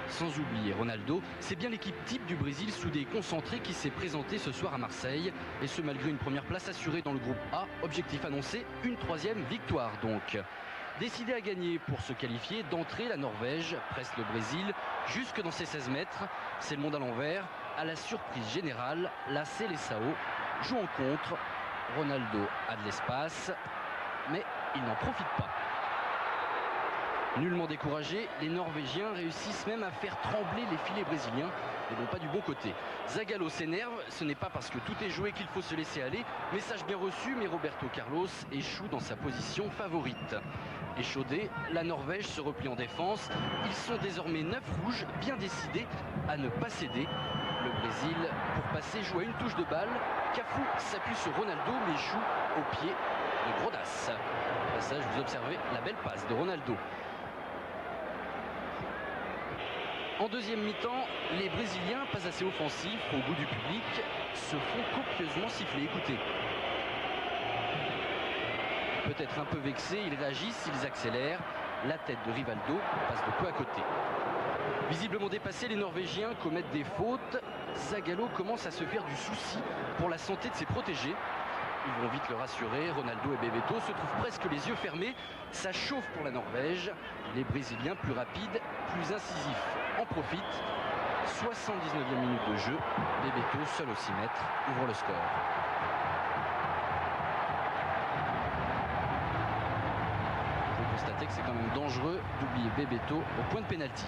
Sans oublier Ronaldo, c'est bien l'équipe type du Brésil soudée et concentrée qui s'est présentée ce soir à Marseille. Et ce malgré une première place assurée dans le groupe A. Objectif annoncé, une 3e victoire donc. Décidé à gagner pour se qualifier, d'entrée, la Norvège presse le Brésil jusque dans ses 16 mètres. C'est le monde à l'envers. À la surprise générale, la Seleção joue en contre. Ronaldo a de l'espace, mais il n'en profite pas. Nullement découragés, les Norvégiens réussissent même à faire trembler les filets brésiliens, mais non pas du bon côté. Zagallo s'énerve, ce n'est pas parce que tout est joué qu'il faut se laisser aller. Message bien reçu, mais Roberto Carlos échoue dans sa position favorite. Échaudé, la Norvège se replie en défense. Ils sont désormais 9 rouges, bien décidés à ne pas céder. Le Brésil, pour passer, joue à une touche de balle. Cafu s'appuie sur Ronaldo, mais joue au pied de Grodas. Au passage, vous observez la belle passe de Ronaldo. En deuxième mi-temps, les Brésiliens, pas assez offensifs au goût du public, se font copieusement siffler. Écoutez. Peut-être un peu vexés, ils réagissent, ils accélèrent. La tête de Rivaldo passe de peu à côté. Visiblement dépassés, les Norvégiens commettent des fautes. Zagallo commence à se faire du souci pour la santé de ses protégés. Ils vont vite le rassurer. Ronaldo et Bebeto se trouvent presque les yeux fermés. Ça chauffe pour la Norvège. Les Brésiliens, plus rapides, plus incisifs, en profitent. 79e minute de jeu. Bebeto, seul au 6 mètres, ouvre le score. Vous constatez que c'est quand même dangereux d'oublier Bebeto au point de pénalty.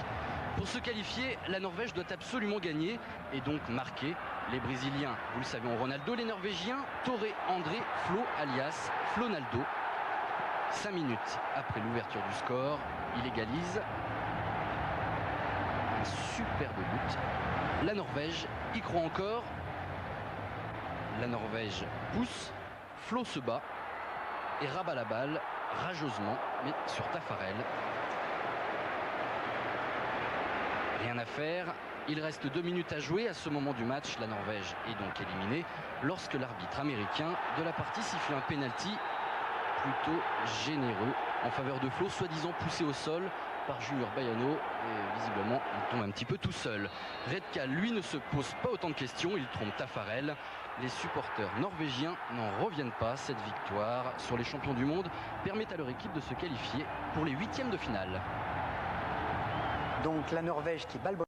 Pour se qualifier, la Norvège doit absolument gagner et donc marquer. Les Brésiliens, vous le savez, ont Ronaldo. Les Norvégiens, Toré, André, Flo, alias Flonaldo. 5 minutes après l'ouverture du score, il égalise. Un superbe but. La Norvège y croit encore. La Norvège pousse. Flo se bat et rabat la balle rageusement, mais sur Taffarel. Rien à faire. Il reste 2 minutes à jouer. À ce moment du match, la Norvège est donc éliminée lorsque l'arbitre américain de la partie siffle un penalty plutôt généreux en faveur de Flo, soi-disant poussé au sol par Junior Baiano. Et visiblement, il tombe un petit peu tout seul. Redka, lui, ne se pose pas autant de questions. Il trompe Taffarel. Les supporters norvégiens n'en reviennent pas. Cette victoire sur les champions du monde permet à leur équipe de se qualifier pour les 8e de finale. Donc la Norvège qui bat le